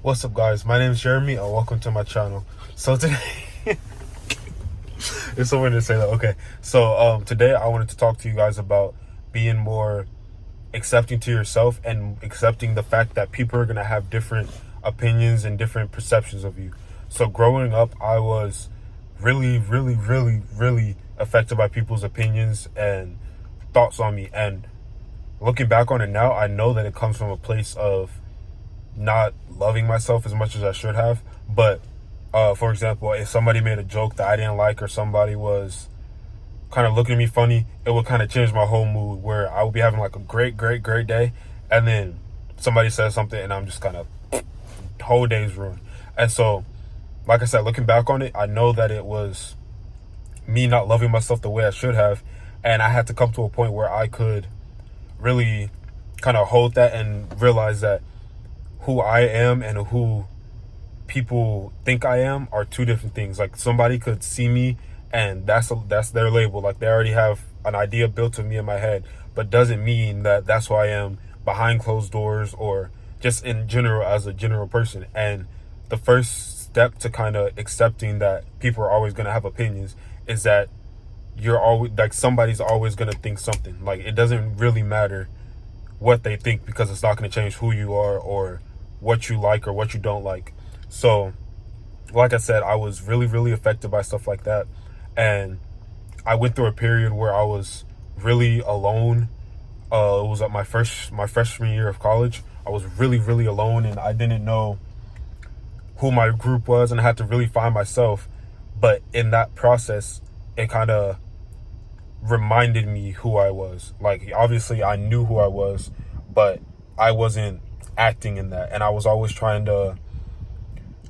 What's up, guys? My name is Jeremy and welcome to my channel. So today it's so weird to say that. Okay, so today I wanted to talk to you guys about being more accepting to yourself and accepting the fact that people are gonna have different opinions and different perceptions of you. So growing up, I was really affected by people's opinions and thoughts on me. And looking back on it now, I know that it comes from a place of not loving myself as much as I should have. But for example, if somebody made a joke that I didn't like, or somebody was kind of looking at me funny, it would kind of change my whole mood, where I would be having like a great day, and then somebody says something and I'm just kind of, whole day's ruined. And so, like I said, looking back on it, I know that it was me not loving myself the way I should have, and I had to come to a point where I could really kind of hold that and realize that who I am and who people think I am are two different things. Like, somebody could see me and that's their label. Like, they already have an idea built of me in my head, but doesn't mean that that's who I am behind closed doors or just in general as a general person. And the first step to kind of accepting that people are always going to have opinions is that you're always like, somebody's always going to think something. Like, it doesn't really matter what they think, because it's not going to change who you are or what you like or what you don't like. So, like I said, I was really affected by stuff like that. And I went through a period where I was really alone. It was at my freshman year of college. I was really alone, and I didn't know who my group was, and I had to really find myself. But in that process, it kind of reminded me who I was. Like, obviously I knew who I was, but I wasn't acting in that. And I was always trying to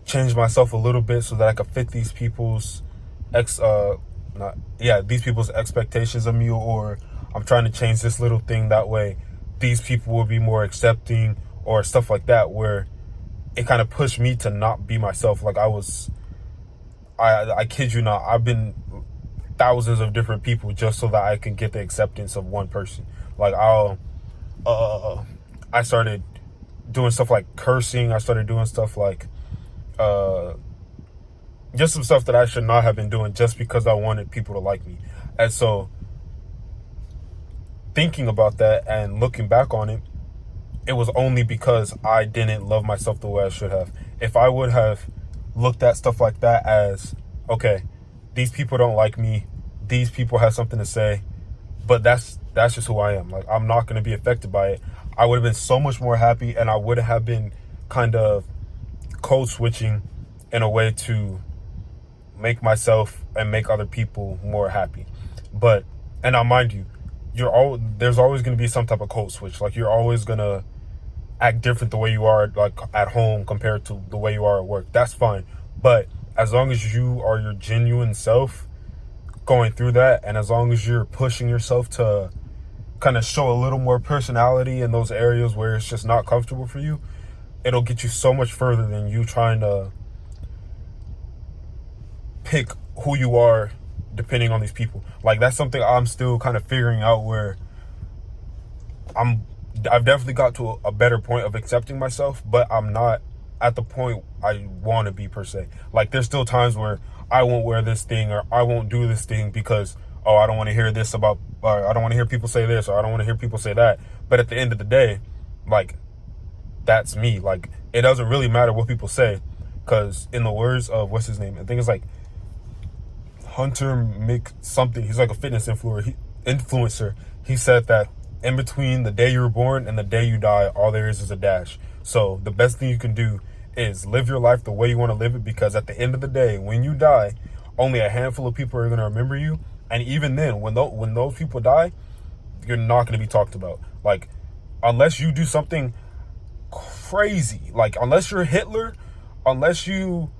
change myself a little bit so that I could fit these people's these people's expectations of me, or I'm trying to change this little thing, that way these people will be more accepting, or stuff like that, where it kind of pushed me to not be myself. Like, I kid you not, I've been thousands of different people just so that I can get the acceptance of one person. Like, I started doing stuff like cursing. I started doing stuff like just some stuff that I should not have been doing, just because I wanted people to like me. And so, thinking about that and looking back on it, it was only because I didn't love myself the way I should have. If I would have looked at stuff like that as, okay, these people don't like me, these people have something to say, but that's just who I am. Like, I'm not going to be affected by it. I would have been so much more happy, and I would have been kind of code switching in a way to make myself and make other people more happy. But, and now mind you, there's always going to be some type of code switch. Like, you're always going to act different the way you are, like, at home compared to the way you are at work. That's fine. But as long as you are your genuine self going through that, and as long as you're pushing yourself to kind of show a little more personality in those areas where it's just not comfortable for you, it'll get you so much further than you trying to pick who you are depending on these people. Like, that's something I'm still kind of figuring out, where I've definitely got to a better point of accepting myself, but I'm not at the point I want to be, per se. Like, there's still times where I won't wear this thing, or I won't do this thing because, oh, I don't want to hear this about, or I don't want to hear people say this, or I don't want to hear people say that. But at the end of the day, like, that's me. Like, it doesn't really matter what people say, because in the words of, what's his name? I think it's like Hunter Mick something. He's like a fitness influencer. He said that in between the day you were born and the day you die, all there is a dash. So the best thing you can do is live your life the way you want to live it, because at the end of the day, when you die, only a handful of people are going to remember you. And even then, when those people die, you're not going to be talked about. Like, unless you do something crazy, like, unless you're Hitler, unless you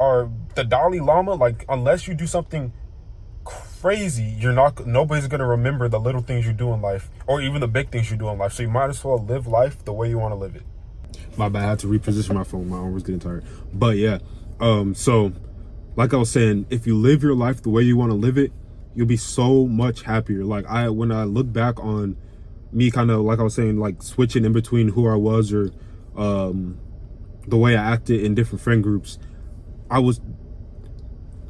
are the Dalai Lama, like, unless you do something crazy, nobody's going to remember the little things you do in life, or even the big things you do in life. So you might as well live life the way you want to live it. My bad, I had to reposition my phone. My arm was getting tired. But yeah, so like I was saying, if you live your life the way you want to live it, you'll be so much happier. Like, when I look back on me, kind of like I was saying, like, switching in between who I was, or the way I acted in different friend groups, I was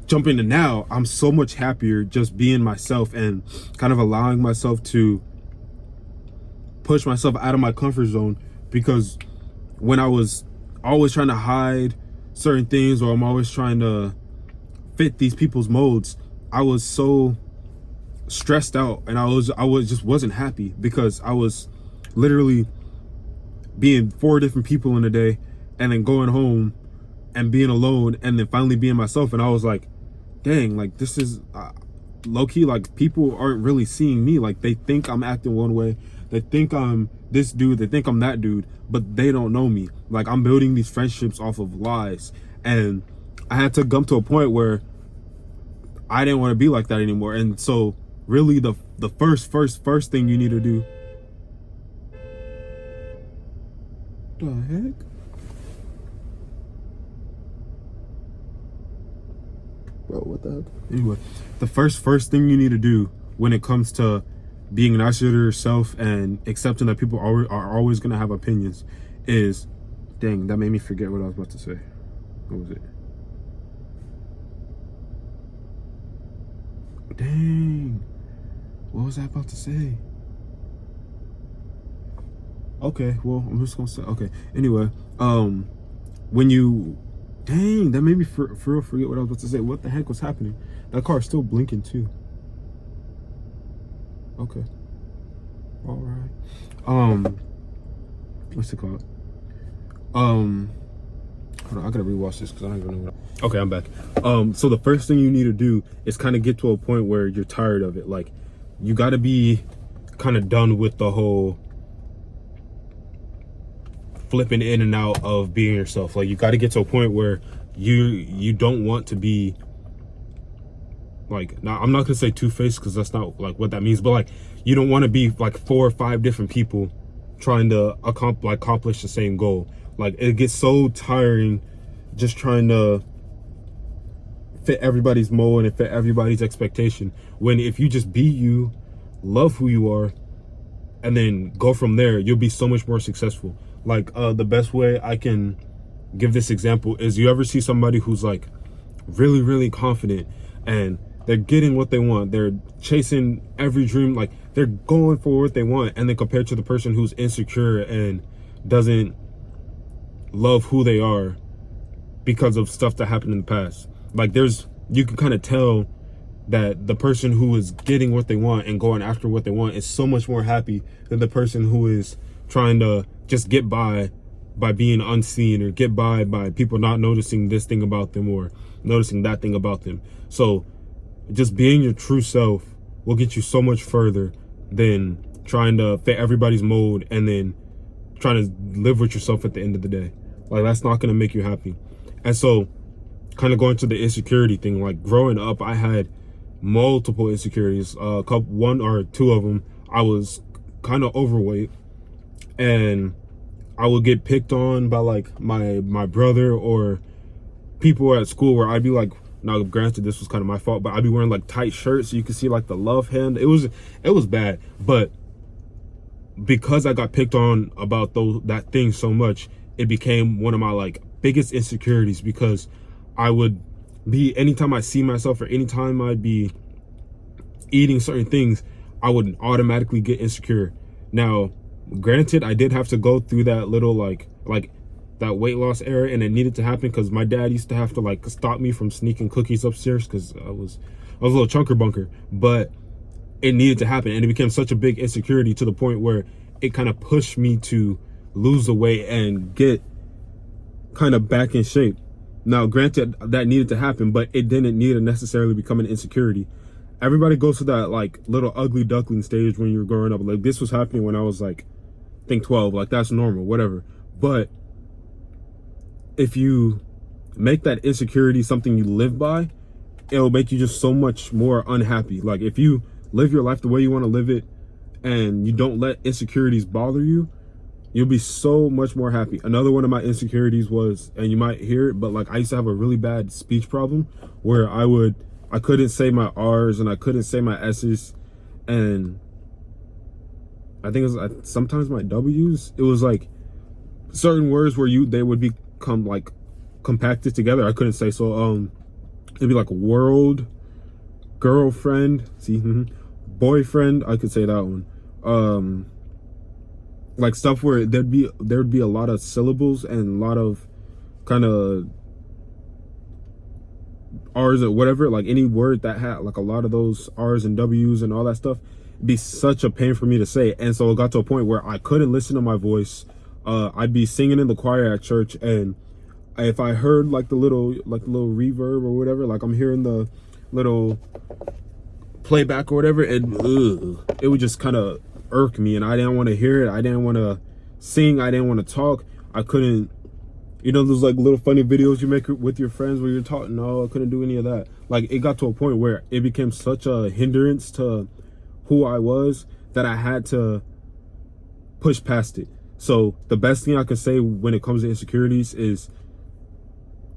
jumping to now. I'm so much happier just being myself and kind of allowing myself to push myself out of my comfort zone, because when I was always trying to hide certain things, or I'm always trying to fit these people's molds, I was so stressed out, and I just wasn't happy, because I was literally being 4 different people in a day, and then going home and being alone, and then finally being myself. And I was like, dang, like this is low-key, like people aren't really seeing me. Like they think I'm acting one way, they think I'm this dude, they think I'm that dude, but they don't know me. Like I'm building these friendships off of lies, and I had to come to a point where I didn't want to be like that anymore. And so really the first thing you need to do, the heck? Bro, what the heck? Anyway, the first thing you need to do when it comes to being nice to yourself and accepting that people are always gonna have opinions is, dang, that made me forget what I was about to say. What was it? Dang, what was I about to say? Okay, well, I'm just gonna say, okay. Anyway, when you, dang, that made me for real forget what I was about to say. What the heck was happening? That car is still blinking too. Okay. All right. What's it called? Hold on, I gotta rewatch this because I don't even know what. Okay, I'm back. So the first thing you need to do is kind of get to a point where you're tired of it. Like, you gotta be kind of done with the whole flipping in and out of being yourself. Like, you got to get to a point where you don't want to be like, now I'm not gonna say two-faced because that's not like what that means, but like you don't want to be like 4 or 5 different people trying to accomplish the same goal. Like, it gets so tiring just trying to fit everybody's mold and fit everybody's expectation, when if you just be you, love who you are, and then go from there, you'll be so much more successful. Like, the best way I can give this example is, you ever see somebody who's like really, really confident and they're getting what they want, they're chasing every dream, like they're going for what they want, and then compared to the person who's insecure and doesn't love who they are because of stuff that happened in the past. Like, you can kind of tell that the person who is getting what they want and going after what they want is so much more happy than the person who is trying to just get by being unseen, or get by people not noticing this thing about them or noticing that thing about them. So just being your true self will get you so much further than trying to fit everybody's mold and then trying to live with yourself at the end of the day. Like, that's not going to make you happy. And so, kind of going to the insecurity thing, like growing up, I had multiple insecurities. One or two of them, I was kind of overweight, and I would get picked on by like my brother or people at school, where I'd be like, now granted this was kind of my fault, but I'd be wearing like tight shirts so you could see like the love hand. It was bad, but because I got picked on about that thing so much, it became one of my like biggest insecurities, because I would be, anytime I see myself or anytime I'd be eating certain things, I would automatically get insecure. Now, granted, I did have to go through that little like that weight loss era, and it needed to happen because my dad used to have to like stop me from sneaking cookies upstairs because I was a little chunker bunker, but it needed to happen, and it became such a big insecurity to the point where it kind of pushed me to lose the weight and get kind of back in shape. Now, granted, that needed to happen, but it didn't need to necessarily become an insecurity. Everybody goes through that like little ugly duckling stage when you're growing up. Like, this was happening when I was like, I think 12. Like, that's normal, whatever. But if you make that insecurity something you live by, it'll make you just so much more unhappy. Like, if you live your life the way you want to live it and you don't let insecurities bother you, you'll be so much more happy. Another one of my insecurities was, and you might hear it, but like, I used to have a really bad speech problem where I couldn't say my R's and I couldn't say my S's, and I think it was sometimes my W's. It was like certain words where they would be compacted together. I couldn't say. So it'd be like world, girlfriend, see, boyfriend, I could say that one. Like stuff where there'd be a lot of syllables and a lot of kind of R's or whatever, like any word that had like a lot of those R's and W's and all that stuff. It'd be such a pain for me to say. And so it got to a point where I couldn't listen to my voice. I'd be singing in the choir at church, and if I heard like the little reverb or whatever, like I'm hearing the little playback or whatever, it would just kind of irk me, and I didn't want to hear it. I didn't want to sing. I didn't want to talk. I couldn't, those like little funny videos you make with your friends where you're talking. No, I couldn't do any of that. Like it got to a point where it became such a hindrance to who I was that I had to push past it. So the best thing I can say when it comes to insecurities is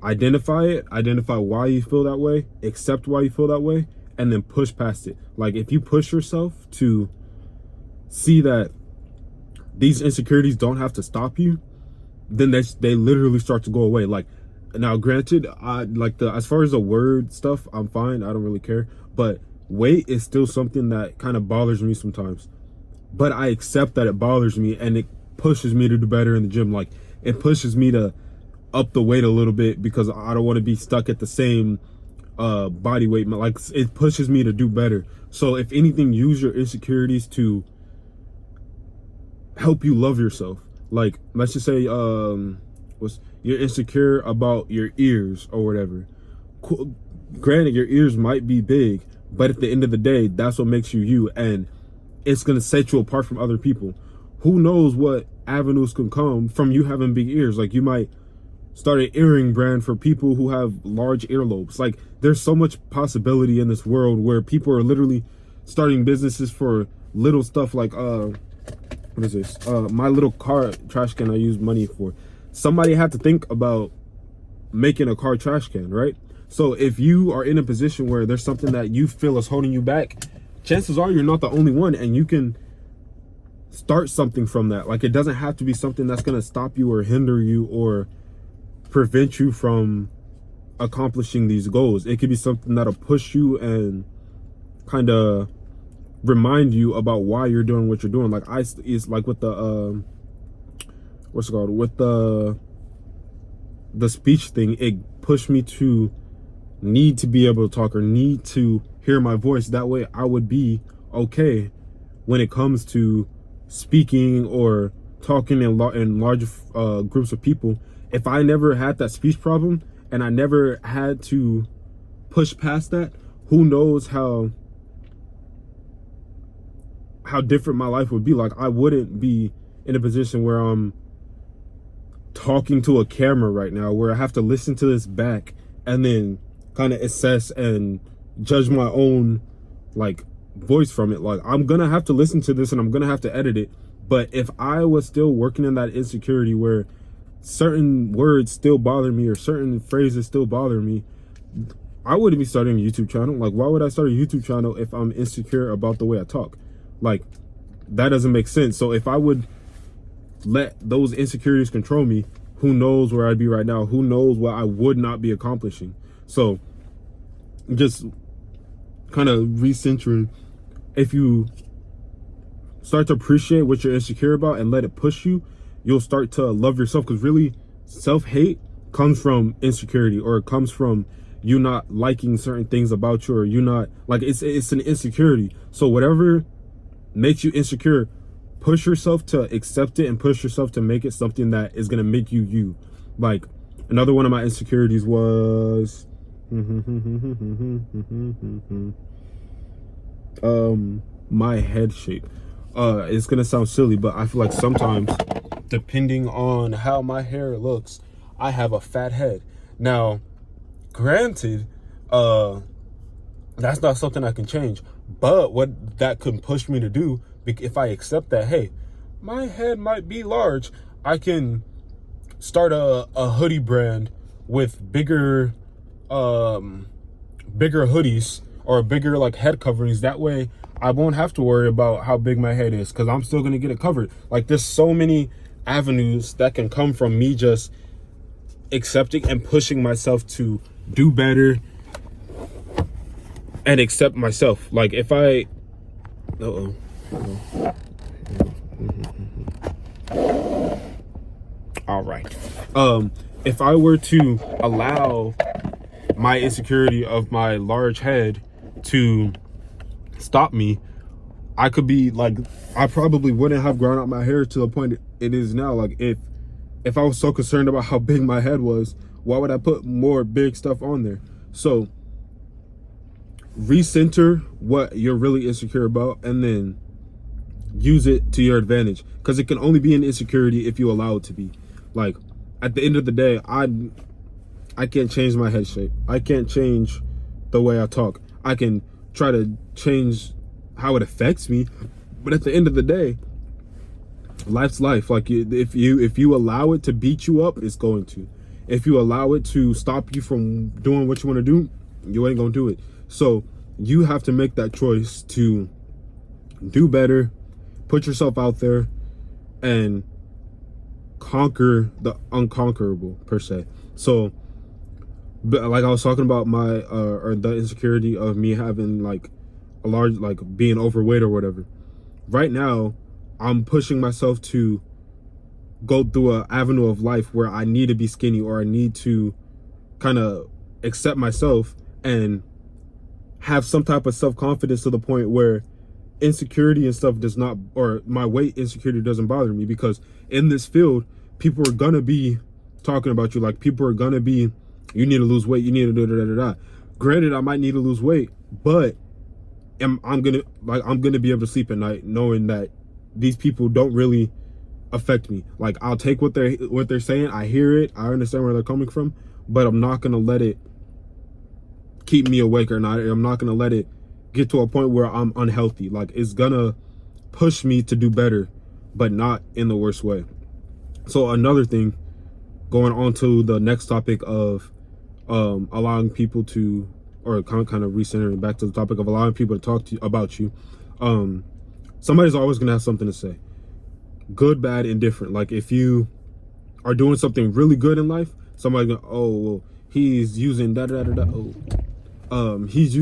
identify it, identify why you feel that way, accept why you feel that way, and then push past it. Like if you push yourself to see that these insecurities don't have to stop you, then they literally start to go away. Like now granted, I like as far as the word stuff, I'm fine, I don't really care, but weight is still something that kind of bothers me sometimes. But I accept that it bothers me, and it pushes me to do better in the gym. Like it pushes me to up the weight a little bit because I don't want to be stuck at the same body weight. Like it pushes me to do better. So if anything, use your insecurities to help you love yourself. Like let's just say you're insecure about your ears or whatever. Granted, your ears might be big, but at the end of the day, that's what makes you you, and it's gonna set you apart from other people. Who knows what avenues can come from you having big ears? Like you might start an earring brand for people who have large earlobes. Like there's so much possibility in this world where people are literally starting businesses for little stuff like what is this? My little car trash can I use money for. Somebody had to think about making a car trash can, right? So if you are in a position where there's something that you feel is holding you back, chances are you're not the only one, and you can start something from that. Like it doesn't have to be something that's going to stop you or hinder you or prevent you from accomplishing these goals. It could be something that'll push you and kind of remind you about why you're doing what you're doing. Like it's like with the what's it called, with the speech thing, it pushed me to need to be able to talk or need to hear my voice. That way I would be okay when it comes to speaking or talking in large groups of people. If I never had that speech problem and I never had to push past that, who knows how different my life would be. Like I wouldn't be in a position where I'm talking to a camera right now, where I have to listen to this back and then kind of assess and judge my own like voice from it. Like I'm gonna have to listen to this and I'm gonna have to edit it. But if I was still working in that insecurity where certain words still bother me or certain phrases still bother me, I wouldn't be starting a YouTube channel. Like why would I start a YouTube channel if I'm insecure about the way I talk? Like that doesn't make sense. So if I would let those insecurities control me, who knows where I'd be right now? Who knows what I would not be accomplishing? So just kind of recentering, if you start to appreciate what you're insecure about and let it push you, you'll start to love yourself. Because really, self-hate comes from insecurity, or it comes from you not liking certain things about you, or you not like it's an insecurity. So whatever makes you insecure, push yourself to accept it and push yourself to make it something that is gonna make you you. Like another one of my insecurities was my head shape. It's gonna sound silly, but I feel like sometimes, depending on how my hair looks, I have a fat head. Now, granted, that's not something I can change, but what that could push me to do, if I accept that, hey, my head might be large, I can start a hoodie brand with bigger hoodies or bigger like head coverings. That way I won't have to worry about how big my head is, because I'm still gonna get it covered. Like there's so many avenues that can come from me just accepting and pushing myself to do better and accept myself. Like if I, all right. If I were to allow my insecurity of my large head to stop me, I could be like, I probably wouldn't have grown out my hair to the point it is now. Like if I was so concerned about how big my head was, why would I put more big stuff on there? So recenter what you're really insecure about and then use it to your advantage, because it can only be an insecurity if you allow it to be. Like at the end of the day, I can't change my head shape. I can't change the way I talk. I can try to change how it affects me, but at the end of the day, life's life. Like if you allow it to beat you up, it's going to. If you allow it to stop you from doing what you want to do, you ain't gonna do it. So you have to make that choice to do better, put yourself out there, and conquer the unconquerable per se. So but like I was talking about my or the insecurity of me having like a large, like being overweight or whatever. Right now I'm pushing myself to go through an avenue of life where I need to be skinny, or I need to kind of accept myself and have some type of self-confidence to the point where insecurity and stuff does not, or my weight insecurity doesn't bother me, because in this field people are gonna be talking about you. Like people are gonna be, you need to lose weight, you need to da. Granted, I might need to lose weight, but I'm gonna be able to sleep at night knowing that these people don't really affect me. Like I'll take what they're saying, I hear it, I understand where they're coming from, but I'm not gonna let it keep me awake, or not. I'm not gonna let it get to a point where I'm unhealthy. Like it's gonna push me to do better, but not in the worst way. So another thing, going on to the next topic of allowing people to, or kind of recentering back to the topic of allowing people to talk to you about you. Somebody's always gonna have something to say, good, bad, indifferent. Like if you are doing something really good in life, somebody's gonna, oh well, he's using da da da da. Oh, he's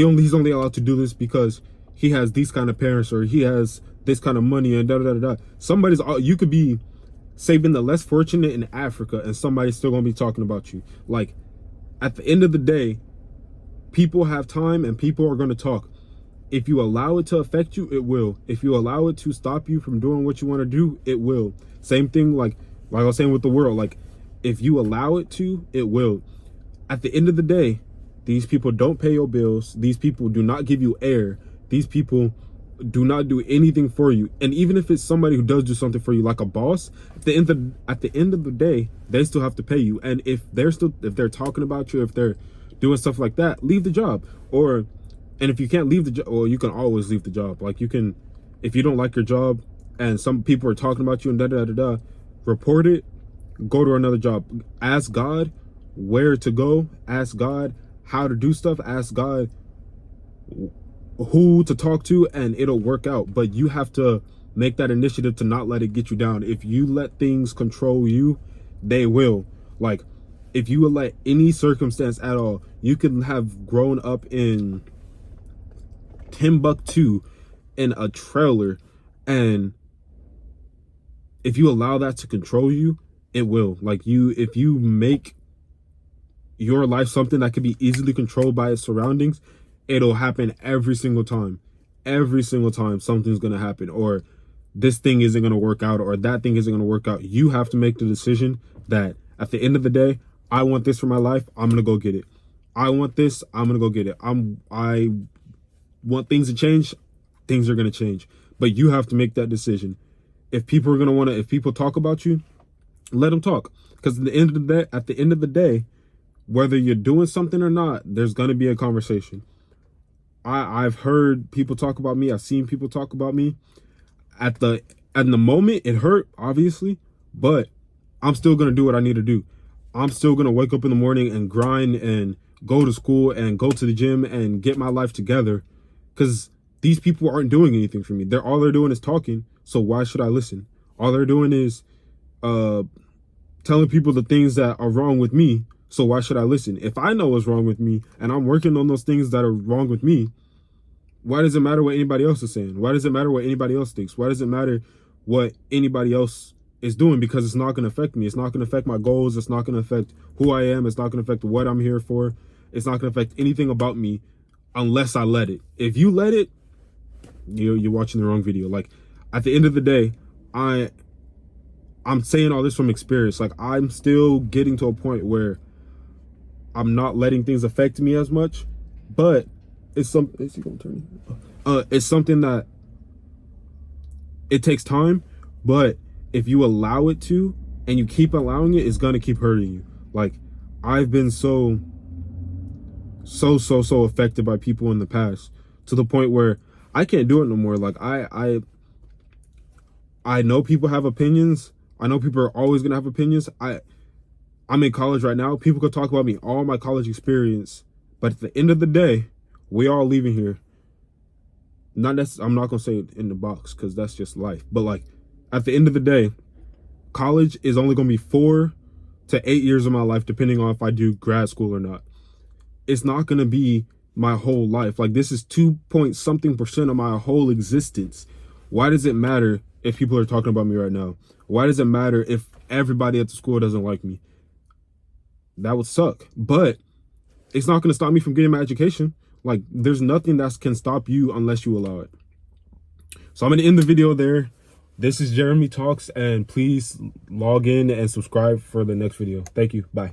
only allowed to do this because he has these kind of parents, or he has this kind of money, and da da da da. You could be saving the less fortunate in Africa and somebody's still gonna be talking about you. Like at the end of the day, people have time and people are gonna talk. If you allow it to affect you, it will. If you allow it to stop you from doing what you want to do, it will. Same thing like I was saying with the world. Like if you allow it to, it will. At the end of the day, these people don't pay your bills. These people do not give you air. These people do not do anything for you. And even if it's somebody who does do something for you, like a boss, at the end of the day, they still have to pay you. And if they're talking about you, if they're doing stuff like that, leave the job. And if you can't leave the job, well, you can always leave the job. Like you can, if you don't like your job and some people are talking about you and da da da da, report it, go to another job. Ask God where to go. Ask God how to do stuff. Ask God who to talk to, and it'll work out. But you have to make that initiative to not let it get you down. If you let things control you, they will. Like if you will let any circumstance at all, you can have grown up in Timbuktu in a trailer, and if you allow that to control you, it will. Like if you make your life something that can be easily controlled by its surroundings, it'll happen every single time. Every single time something's gonna happen, or this thing isn't gonna work out, or that thing isn't gonna work out. You have to make the decision that at the end of the day, I want this for my life, I'm gonna go get it. I want this, I'm gonna go get it. I want things to change, things are gonna change. But you have to make that decision. If people are gonna if people talk about you, let them talk. Because at the end of the day, whether you're doing something or not, there's gonna be a conversation. I've heard people talk about me. I've seen people talk about me. At the moment, it hurt, obviously, but I'm still gonna do what I need to do. I'm still gonna wake up in the morning and grind and go to school and go to the gym and get my life together, because these people aren't doing anything for me. All they're doing is talking. So why should I listen? All they're doing is telling people the things that are wrong with me. So why should I listen? If I know what's wrong with me and I'm working on those things that are wrong with me, why does it matter what anybody else is saying? Why does it matter what anybody else thinks? Why does it matter what anybody else is doing? Because it's not going to affect me. It's not going to affect my goals. It's not going to affect who I am. It's not going to affect what I'm here for. It's not going to affect anything about me unless I let it. If you let it, you're watching the wrong video. Like, at the end of the day, I'm saying all this from experience. Like, I'm still getting to a point where I'm not letting things affect me as much, but it's is he gonna turn? It's something that it takes time, but if you allow it to, and you keep allowing it, it's gonna keep hurting you. Like, I've been so affected by people in the past to the point where I can't do it no more. Like, I know people have opinions. I know people are always gonna have opinions. I'm in college right now. People could talk about me, all my college experience, but at the end of the day, we all leaving here. I'm not gonna say it in the box because that's just life. But like, at the end of the day, college is only gonna be 4 to 8 years of my life, depending on if I do grad school or not. It's not gonna be my whole life. Like, this is 2.something% of my whole existence. Why does it matter if people are talking about me right now? Why does it matter if everybody at the school doesn't like me? That would suck. But it's not gonna stop me from getting my education. Like, there's nothing that can stop you unless you allow it. So I'm going to end the video there. This is Jeremy Talks, and please log in and subscribe for the next video. Thank you. Bye.